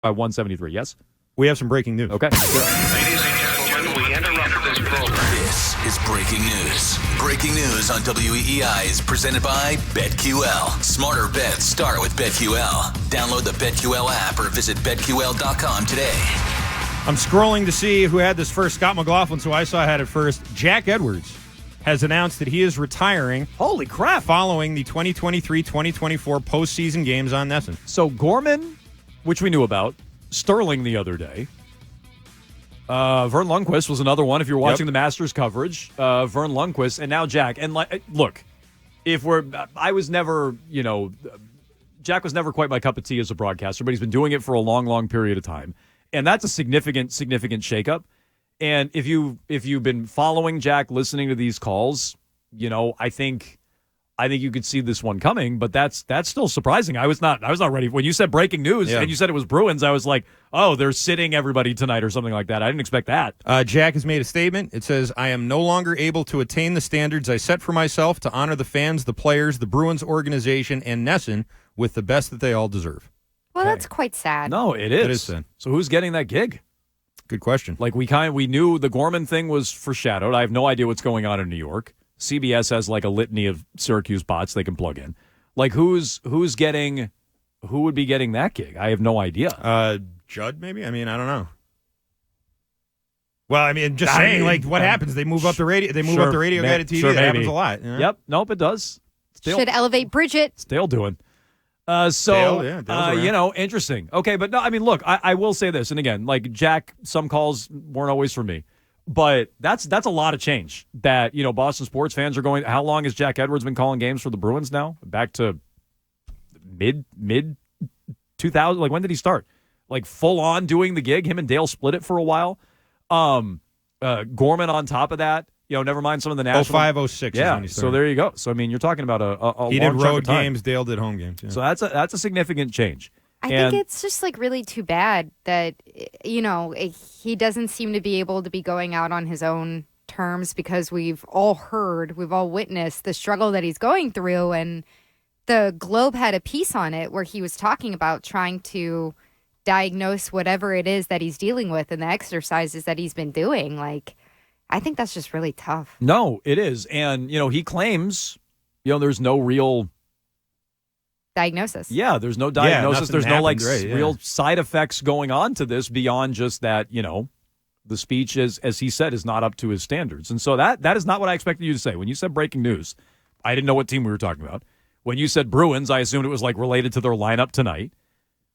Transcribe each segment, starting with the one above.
173, yes? We have some breaking news. Okay. Ladies and gentlemen, we interrupt this program. This is breaking news. Breaking news on WEEI is presented by BetQL. Smarter bets start with BetQL. Download the BetQL app or visit BetQL.com today. I'm scrolling to see who had this first. Scott McLaughlin, so I saw had it first. Jack Edwards has announced that he is retiring. Holy crap. Following the 2023-2024 postseason games on NESN. So Gorman, which we knew about, Sterling the other day. Vern Lundquist was another one. If you're watching the Masters coverage, Vern Lundquist, and now Jack. And look, I was never, Jack was never quite my cup of tea as a broadcaster, but he's been doing it for a long, long period of time, and that's a significant shakeup. And if you've been following Jack, listening to these calls, I think you could see this one coming, but that's still surprising. I was not ready. When you said breaking news and you said it was Bruins, I was like, oh, they're sitting everybody tonight or something like that. I didn't expect that. Jack has made a statement. It says, I am no longer able to attain the standards I set for myself to honor the fans, the players, the Bruins organization, and NESN with the best that they all deserve. Well, that's quite sad. No, it is. It is sad. So who's getting that gig? Good question. Like we knew the Gorman thing was foreshadowed. I have no idea what's going on in New York. CBS has like a litany of Syracuse bots they can plug in. Like who would be getting that gig? I have no idea. Judd, maybe? I mean, I don't know. Well, I mean, just saying, like, what happens? They move up the radio. They move up the radio guy to TV. That happens a lot. You know? Yep. Nope, it does. Should elevate Bridget. It's Dale doing. Interesting. Okay, but no, I mean, look, I will say this, and again, like Jack, some calls weren't always for me. But that's a lot of change that, Boston sports fans are going. How long has Jack Edwards been calling games for the Bruins now? Back to mid 2000. Like, when did he start? Like, full on doing the gig. Him and Dale split it for a while. Gorman on top of that. Never mind some of the national. 05, 06 is when he started. So there you go. So, I mean, you're talking about a he long did road time. games. Dale did home games. Yeah. So that's a significant change. I think it's just like really too bad that, he doesn't seem to be able to be going out on his own terms because we've all witnessed the struggle that he's going through. And the Globe had a piece on it where he was talking about trying to diagnose whatever it is that he's dealing with and the exercises that he's been doing. Like, I think that's just really tough. No, it is. And, he claims, there's no real diagnosis. Yeah, there's no diagnosis. There's no real right, side effects going on to this beyond just that, the speech, as he said, is not up to his standards. And so that is not what I expected you to say. When you said breaking news, I didn't know what team we were talking about. When you said Bruins, I assumed it was like related to their lineup tonight.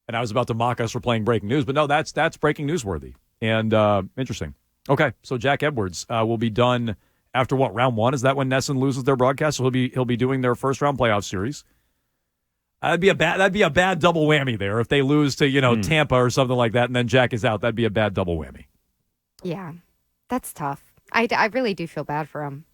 And I was about to mock us for playing breaking news. But no, that's breaking news worthy. And interesting. Okay, so Jack Edwards will be done after what, round one? Is that when NESN loses their broadcast? So he'll be doing their first round playoff series. That'd be a bad double whammy there if they lose to Tampa or something like that, and then Jack is out. That'd be a bad double whammy. Yeah, that's tough. I really do feel bad for him.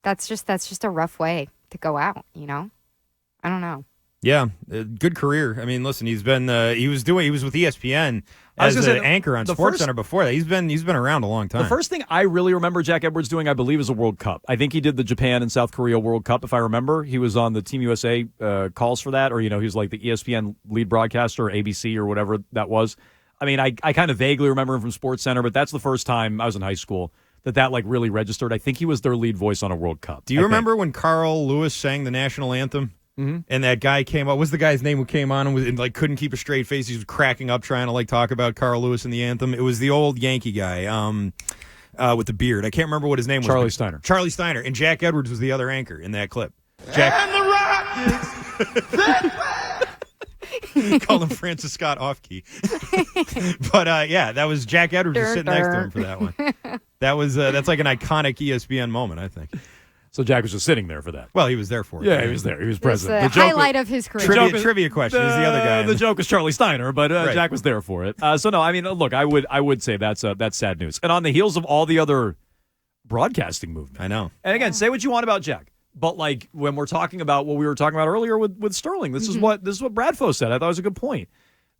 That's just a rough way to go out. I don't know. Yeah, good career. I mean, listen, he's been he was with ESPN as an anchor on SportsCenter before that. He's been around a long time. The first thing I really remember Jack Edwards doing, I believe, is a World Cup. I think he did the Japan and South Korea World Cup, if I remember. He was on the Team USA calls for that, or he was like the ESPN lead broadcaster, or ABC, or whatever that was. I mean, I kind of vaguely remember him from SportsCenter, but that's the first time I was in high school that like really registered. I think he was their lead voice on a World Cup. Do you remember when Carl Lewis sang the national anthem? Mm-hmm. And that guy came up. What's the guy's name who came on and couldn't keep a straight face? He was cracking up trying to talk about Carl Lewis and the anthem. It was the old Yankee guy with the beard. I can't remember what his name was. Charlie Steiner. Charlie Steiner. And Jack Edwards was the other anchor in that clip. Jack. And the Rockets. Called him Francis Scott off-key. But, that was Jack Edwards was sitting next to him for that one. That's like an iconic ESPN moment, I think. So Jack was just sitting there for that. Well, he was there for it. Yeah, he was there. He was present. The highlight of his career. Trivia question. He's the other guy. The joke is Charlie Steiner, but right. Jack was there for it. So no, I mean, look, I would say that's sad news. And on the heels of all the other broadcasting movement, I know. And again, say what you want about Jack, but like when we're talking about what we were talking about earlier with Sterling, this is what Bradfo said. I thought it was a good point.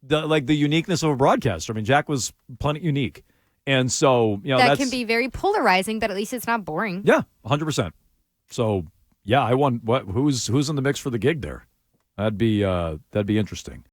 The uniqueness of a broadcaster. I mean, Jack was plenty unique, and so that can be very polarizing, but at least it's not boring. Yeah, 100%. So. Yeah, I won. Who's in the mix for the gig there? That'd be interesting.